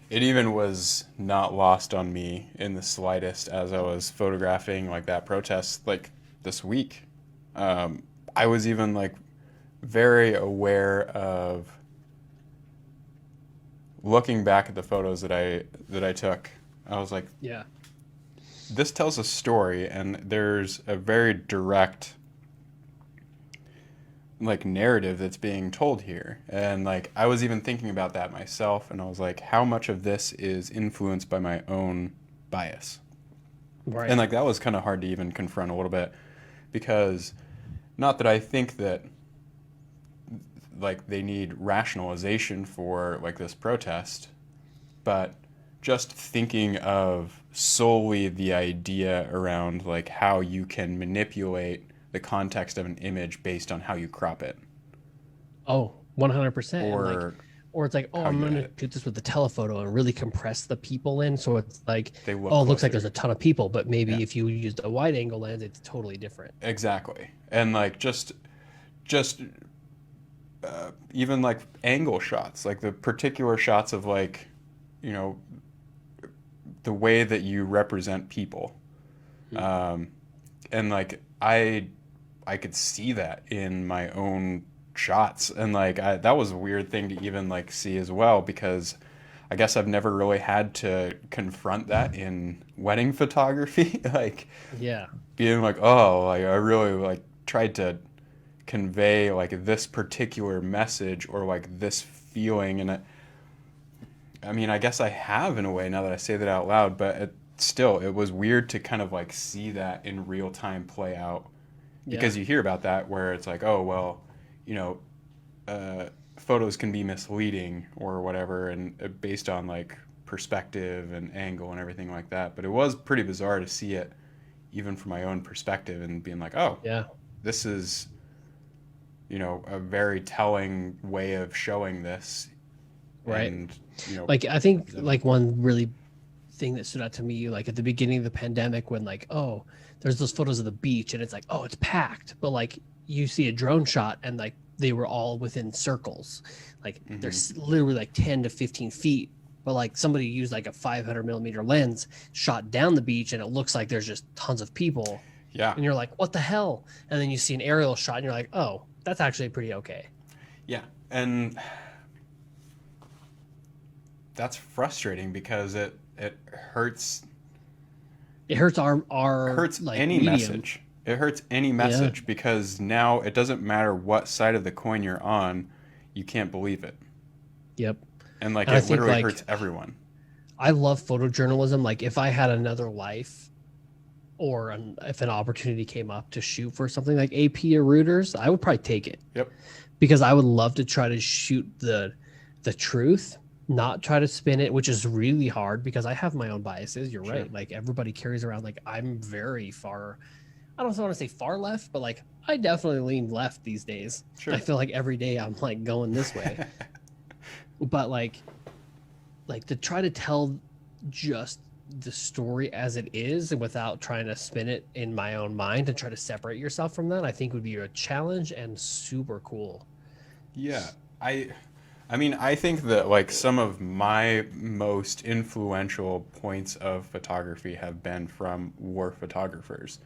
it even was not lost on me in the slightest as I was photographing like that protest like this week. I was even like very aware of looking back at the photos that I took. I was like, Yeah. this tells a story, and there's a very direct like narrative that's being told here. And like I was even thinking about that myself, and I was like, how much of this is influenced by my own bias? And Right. like that was kind of hard to even confront a little bit because not that I think that like they need rationalization for like this protest, but just thinking of solely the idea around like how you can manipulate the context of an image based on how you crop it Oh, 100%. And like, or or it's like, oh, how I'm you going to edit. shoot this with the telephoto and really compress the people in. So it's like, They look oh, it looks like there's closer. a ton of people, but Yeah, maybe if you used a wide angle lens, it's totally different. exactly. And like just even like angle shots, like the particular shots of like, you know, the way that you represent people. Hmm. Um, and like I could see that in my own shots, and like that was a weird thing to even like see as well because I guess I've never really had to confront that in wedding photography like Yeah. being like, oh, like I really like tried to convey like this particular message or like this feeling, and I mean I guess I have in a way now that I say that out loud, but still it was weird to kind of like see that in real time play out Yeah. because you hear about that where it's like, oh well, you know, photos can be misleading or whatever, and based on like perspective and angle and everything like that. But it was pretty bizarre to see it even from my own perspective and being like, oh, Yeah. this is a very telling way of showing this, Right. and Like, I think presenting. like one really thing that stood out to me, like at the beginning of the pandemic, when like, oh, there's those photos of the beach and it's like, oh, it's packed. But like you see a drone shot and like they were all within circles. Like they're Hmm. literally like 10 to 15 feet. But like somebody used like a 500 millimeter lens, shot down the beach, and it looks like there's just tons of people. Yeah, And you're like, what the hell? And then you see an aerial shot and you're like, oh, that's actually pretty okay. yeah, and that's frustrating because it It hurts our hurts like any medium. message. It hurts any Yeah. message because now it doesn't matter what side of the coin you're on, you can't believe it. Yep. And like And I it think literally like hurts everyone. I love photojournalism. Like if I had another life or if an opportunity came up to shoot for something like AP or Reuters, I would probably take it Yep. because I would love to try to shoot the truth, not try to spin it, which is really hard because I have my own biases. You're Sure. right. Like everybody carries around like I'm very far. I don't want to say far left, but like I definitely lean left these days. I Sure. feel like every day I'm like going this way. But like to try to tell just the story as it is and without trying to spin it in my own mind and try to separate yourself from that, I think would be a challenge and super cool. Yeah. I I mean, I think that like some of my most influential points of photography have been from war photographers.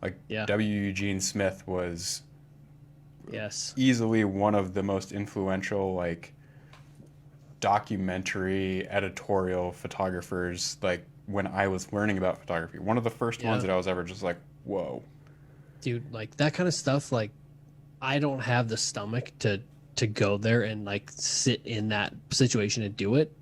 Like Yeah. W. Eugene Smith was Yes. easily one of the most influential like documentary editorial photographers like when I was learning about photography. One of the first ones Yeah. that I was ever just like, whoa. Dude, like that kind of stuff, like I don't have the stomach to go there and like sit in that situation and do it.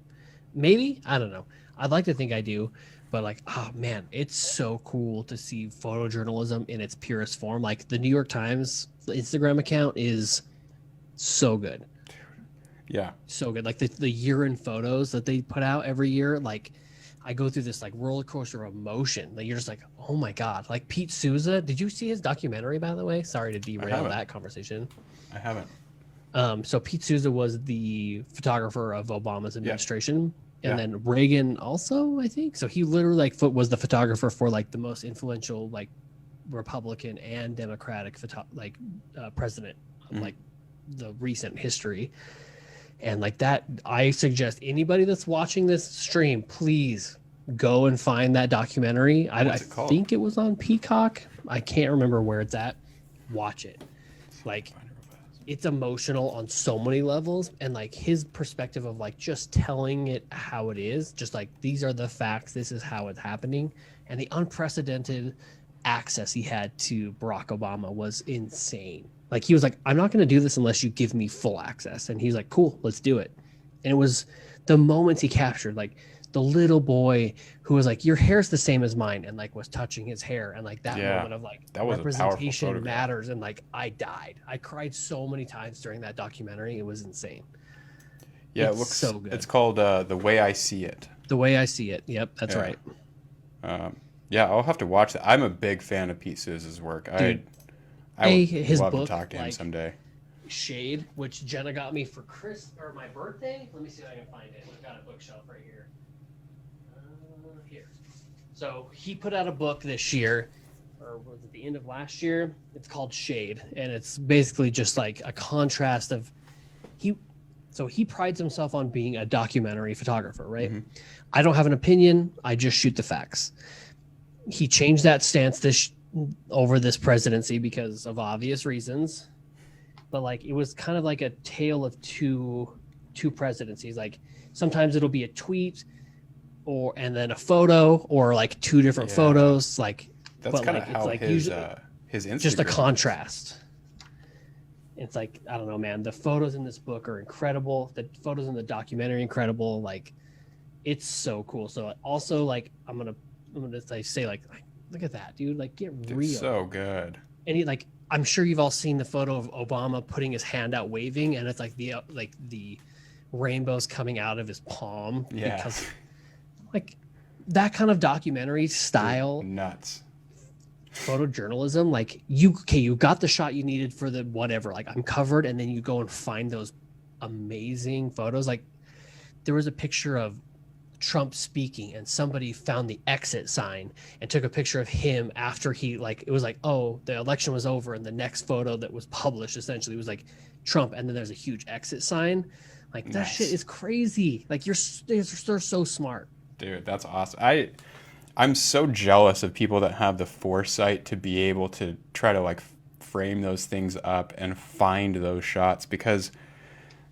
Maybe, I don't know. I'd like to think I do, but like, oh man, it's so cool to see photojournalism in its purest form. Like the New York Times Instagram account is so good. Yeah. So good. Like the year in photos that they put out every year, like I go through this like roller coaster of emotion. Like you're just like, oh my God. Like Pete Souza. Did you see his documentary, by the way? Sorry to I derail haven't. that conversation. I haven't. So Pete Souza was the photographer of Obama's Yeah. administration, and Yeah. then Reagan also, I think. So he literally like was the photographer for like the most influential like Republican and Democratic president of Mm-hmm. like the recent history. And like that, I suggest anybody that's watching this stream, please go and find that documentary. I What's it called? think it was on Peacock. I can't remember where it's at. Watch it. Like, Find it real fast. it's emotional on so many levels, and like his perspective of like just telling it how it is, just like these are the facts, this is how it's happening, and the unprecedented access he had to Barack Obama was insane. Like he was like, I'm not going to do this unless you give me full access, and he's like, cool, let's do it. And it was the moments he captured, like the little boy who was like, your hair's the same as mine, and like was touching his hair, and like that Yeah, moment of like that was a powerful representation photograph. matters. And like I died, I cried so many times during that documentary. It was insane. Yeah, it It's looks. so good. It's called The Way I See It. The Way I See It. Yep, that's Yeah. right. Yeah, I'll have to watch that. I'm a big fan of Pete Souza's work. Dude, I would his love book, to talk to him like someday. Shade, which Jenna got me for my birthday. Let me see if I can find it. I've got a bookshelf right here. Here. So he put out a book this year, or was it the end of last year? It's called Shade, and it's basically just like a contrast of he. So he prides himself on being a documentary photographer, right? Mm-hmm. I don't have an opinion. I just shoot the facts. He changed that stance over this presidency because of obvious reasons, but like it was kind of like a tale of two presidencies. Like sometimes it'll be a tweet and then a photo, or like two different Yeah. photos. Like That's but kind like of how it's like his usually his Instagram just a is. contrast. It's like, I don't know, man. The photos in this book are incredible. The photos in the documentary incredible. Like, it's so cool. So also, like, I'm gonna like, say like, look at that, dude. Like, get Dude, real. so good. And he, like, I'm sure you've all seen the photo of Obama putting his hand out waving, and it's like the rainbows coming out of his palm. Yeah. Because like that kind of documentary style. Dude, nuts. Photojournalism, like you got the shot you needed for the whatever, like I'm covered, and then you go and find those amazing photos. Like there was a picture of Trump speaking, and somebody found the exit sign and took a picture of him after he, like, it was like, oh, the election was over, and the next photo that was published essentially was like Trump, and then there's a huge exit sign. Like that Nice. shit is crazy. Like they're so smart. Dude, that's awesome. I'm so jealous of people that have the foresight to be able to try to like frame those things up and find those shots, because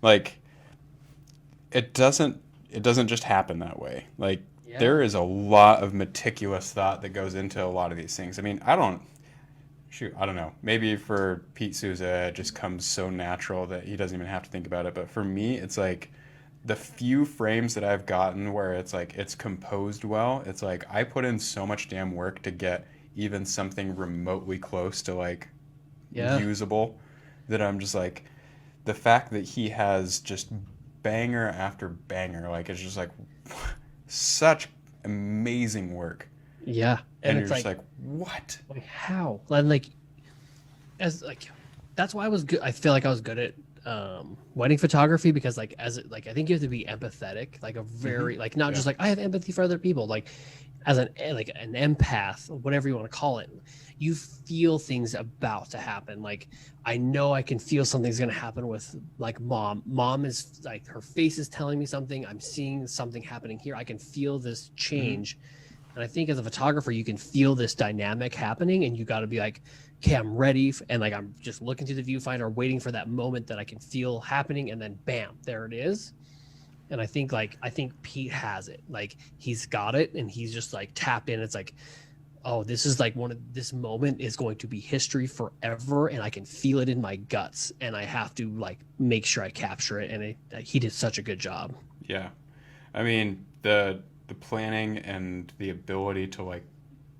like it doesn't just happen that way. Like Yeah. there is a lot of meticulous thought that goes into a lot of these things. I mean, I don't know. Maybe for Pete Souza it just comes so natural that he doesn't even have to think about it, but for me it's like the few frames that I've gotten where it's like it's composed well, it's like I put in so much damn work to get even something remotely close to like Yeah. usable, that I'm just like, the fact that he has just banger after banger, like it's just like such amazing work. Yeah. And it's you're just like, what? like how? And like as like that's why I was good. I feel like I was good at wedding photography, because like I think you have to be empathetic, like a very like not Yeah. just like I have empathy for other people, like as an empath, whatever you want to call it. You feel things about to happen. Like I know I can feel something's gonna happen with like mom is like, her face is telling me something, I'm seeing something happening here, I can feel this change. And I think as a photographer, you can feel this dynamic happening, and you got to be like, okay, I'm ready. And like, I'm just looking through the viewfinder, waiting for that moment that I can feel happening. And then bam, there it is. And I think Pete has it. Like he's got it, and he's just like tapped in. It's like, oh, this is like this moment is going to be history forever. And I can feel it in my guts, and I have to like make sure I capture it. And he did such a good job. Yeah. I mean, the planning and the ability to like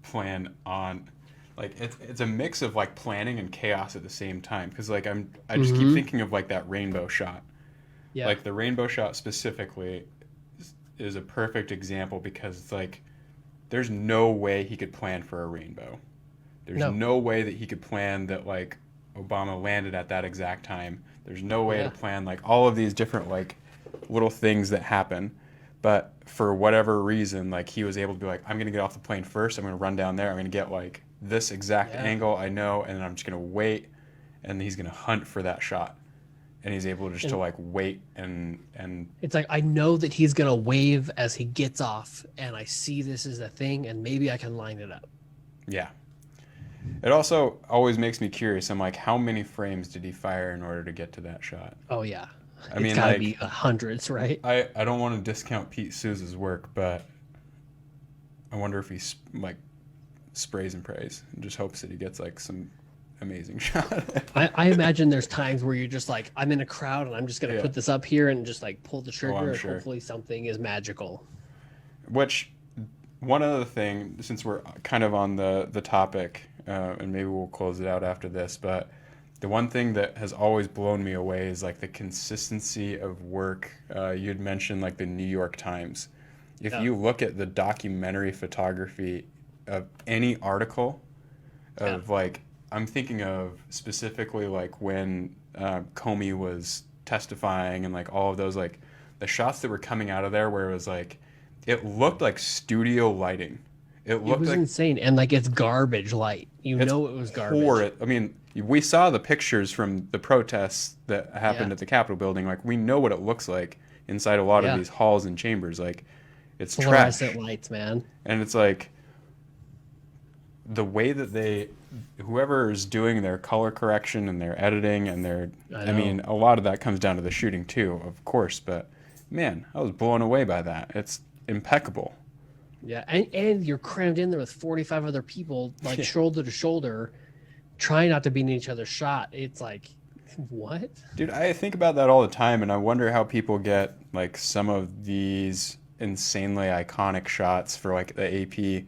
plan on, like it's a mix of like planning and chaos at the same time, because like I just keep thinking of like that rainbow shot. Yeah. Like the rainbow shot specifically is a perfect example, because it's like there's no way he could plan for a rainbow. There's no way that he could plan that like Obama landed at that exact time. There's no way to plan like all of these different like little things that happen. But for whatever reason, like he was able to be like, I'm gonna get off the plane first, I'm gonna run down there, I'm gonna get like this exact angle I know, and then I'm just gonna wait, and he's gonna hunt for that shot. and he's able just And to like wait and it's like I know that he's gonna wave as he gets off, and I see this as a thing, and maybe I can line it up. yeah. It also always makes me curious. I'm like, how many frames did he fire in order to get to that shot? Oh yeah, I it's mean, got to be like, hundreds, right? I don't want to discount Pete Souza's work, but I wonder if he like sprays and prays and just hopes that he gets like some amazing shot. I imagine there's times where you're just like, I'm in a crowd and I'm just gonna Yeah. put this up here and just like pull the trigger, I'm and sure. hopefully something is magical. Which one other thing, since we're kind of on the topic, and maybe we'll close it out after this, but the one thing that has always blown me away is like the consistency of work. You'd mentioned like the New York Times. If Yeah. you look at the documentary photography of any article, of like, I'm thinking of specifically like when Comey was testifying and like all of those, like the shots that were coming out of there where it was like, it looked like studio lighting. It It looked was like insane, and like it's garbage light. You it's know it was garbage. horrid. I mean, we saw the pictures from the protests that happened Yeah. at the Capitol building. Like, we know what it looks like inside a lot of Yeah. these halls and chambers. Like, it's trash. Fluorescent lights, man. And it's like the way that whoever is doing their color correction and their editing and I know. mean, a lot of that comes down to the shooting too, of course. But man, I was blown away by that. It's impeccable. Yeah, and you're crammed in there with 45 other people, like Yeah. shoulder to shoulder, trying not to be in each other's shot. It's like, what? Dude, I think about that all the time, and I wonder how people get like some of these insanely iconic shots for like the AP